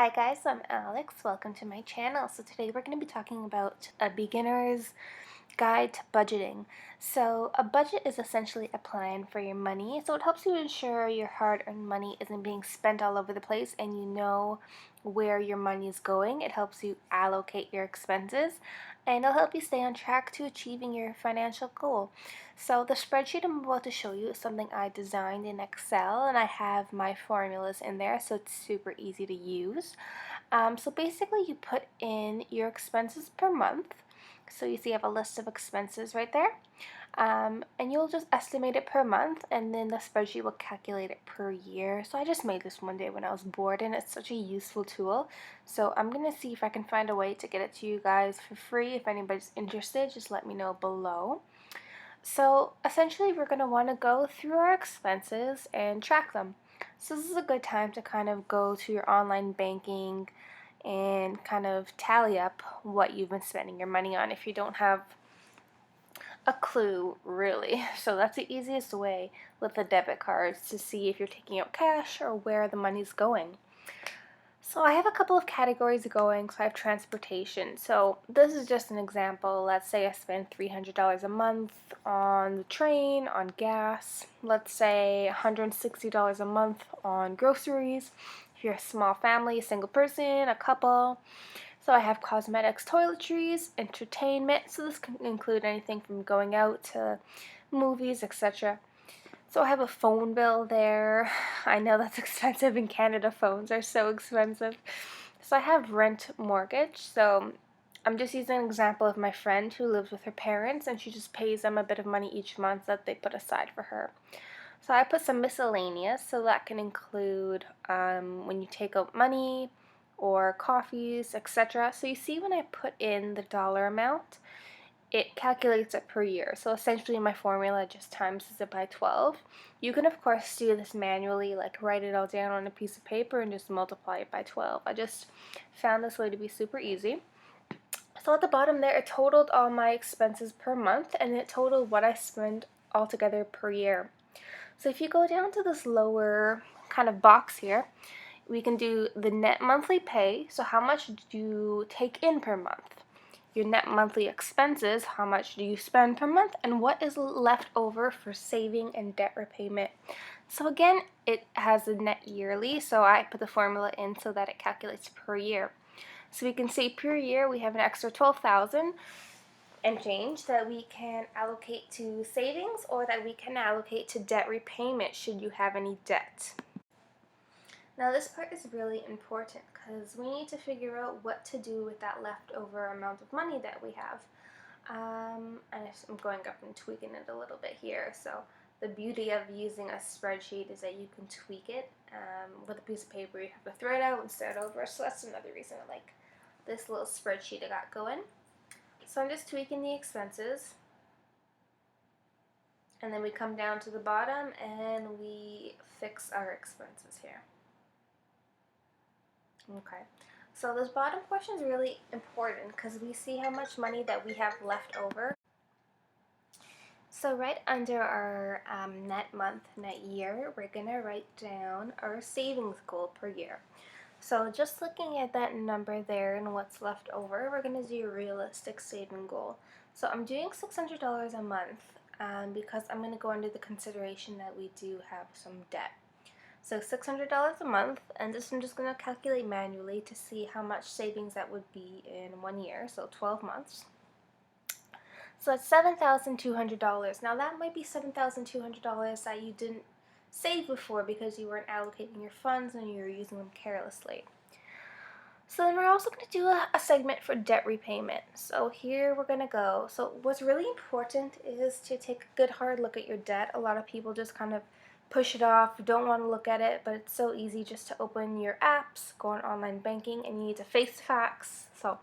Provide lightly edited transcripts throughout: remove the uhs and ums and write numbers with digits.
Hi guys, I'm Alex. Welcome to my channel. So today we're going to be talking about a beginner's guide to budgeting. So a budget is essentially a plan for your money. So it helps you ensure your hard-earned money isn't being spent all over the place and you know where your money is going. It helps you allocate your expenses and it'll help you stay on track to achieving your financial goal. So the spreadsheet I'm about to show you is something I designed in Excel and I have my formulas in there, so it's super easy to use. So basically you put in your expenses per month. So you see I have a list of expenses right there. And you'll just estimate it per month and then the spreadsheet will calculate it per year. So I just made this one day when I was bored and it's such a useful tool. So I'm going to see if I can find a way to get it to you guys for free. If anybody's interested, just let me know below. So essentially we're going to want to go through our expenses and track them. So this is a good time to kind of go to your online banking and kind of tally up what you've been spending your money on if you don't have a clue really. So that's the easiest way with the debit cards to see if you're taking out cash or where the money's going. So I have a couple of categories going. So I have transportation. So this is just an example. Let's say I spend $300 a month on the train, on gas. Let's say $160 a month on groceries. If you're a small family, a single person, a couple. So I have cosmetics, toiletries, entertainment. So this can include anything from going out to movies, etc. So I have a phone bill there. I know that's expensive in Canada. Phones are so expensive. So I have rent, mortgage. So I'm just using an example of my friend who lives with her parents and she just pays them a bit of money each month that they put aside for her. So I put some miscellaneous, so that can include when you take out money or coffees, etc. So you see when I put in the dollar amount, it calculates it per year. So essentially my formula just times it by 12. You can of course do this manually, like write it all down on a piece of paper and just multiply it by 12. I just found this way to be super easy. So at the bottom there, it totaled all my expenses per month and it totaled what I spend altogether per year. So if you go down to this lower kind of box here, we can do the net monthly pay. So how much do you take in per month? Your net monthly expenses, how much do you spend per month, and what is left over for saving and debt repayment. So again, it has a net yearly, so I put the formula in so that it calculates per year. So we can see per year we have an extra 12,000 and change that we can allocate to savings or that we can allocate to debt repayment should you have any debt. Now this part is really important because we need to figure out what to do with that leftover amount of money that we have. And I'm going up and tweaking it a little bit here. So the beauty of using a spreadsheet is that you can tweak it. With a piece of paper you have to throw it out and start over. So that's another reason I like this little spreadsheet I got going. So I'm just tweaking the expenses. And then we come down to the bottom and we fix our expenses here. Okay, so this bottom portion is really important because we see how much money that we have left over. So right under our net month, net year, we're going to write down our savings goal per year. So just looking at that number there and what's left over, we're going to do a realistic saving goal. So I'm doing $600 a month because I'm going to go under the consideration that we do have some debt. So $600 a month, and this I'm just going to calculate manually to see how much savings that would be in 1 year, so 12 months. So it's $7,200. Now that might be $7,200 that you didn't save before because you weren't allocating your funds and you were using them carelessly. So then we're also going to do a segment for debt repayment. So here we're going to go. So what's really important is to take a good hard look at your debt. A lot of people just kind of push it off, don't want to look at it, but it's so easy just to open your apps, go on online banking, and you need to face the facts. So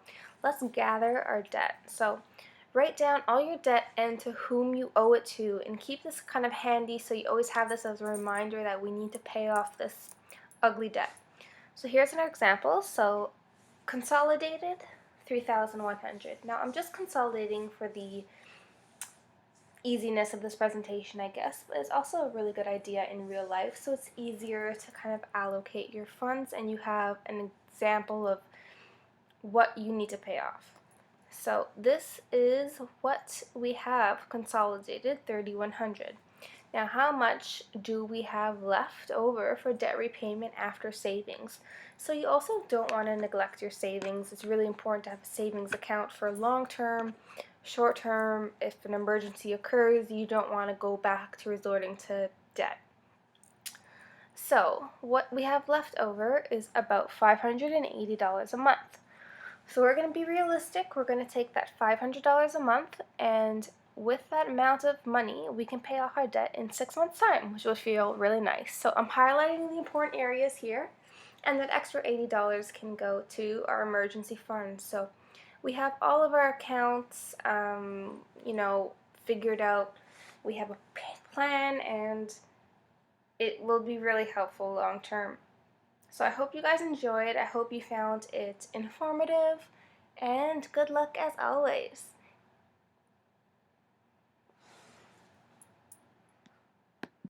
let's gather our debt. So write down all your debt and to whom you owe it to, and keep this kind of handy so you always have this as a reminder that we need to pay off this ugly debt. So here's an example. So consolidated, $3,100. Now I'm just consolidating for the easiness of this presentation, I guess, but it's also a really good idea in real life, so it's easier to kind of allocate your funds and you have an example of what you need to pay off. So this is what we have consolidated, 3,100. Now, how much do we have left over for debt repayment after savings? So you also don't want to neglect your savings. It's really important to have a savings account for long-term, short-term. If an emergency occurs, you don't want to go back to resorting to debt. So what we have left over is about $580 a month. So we're going to be realistic. We're going to take that $500 a month, and with that amount of money, we can pay off our debt in 6 months' time, which will feel really nice. So I'm highlighting the important areas here, and that extra $80 can go to our emergency fund. So we have all of our accounts, figured out. We have a plan, and it will be really helpful long term. So I hope you guys enjoyed. I hope you found it informative, and good luck as always.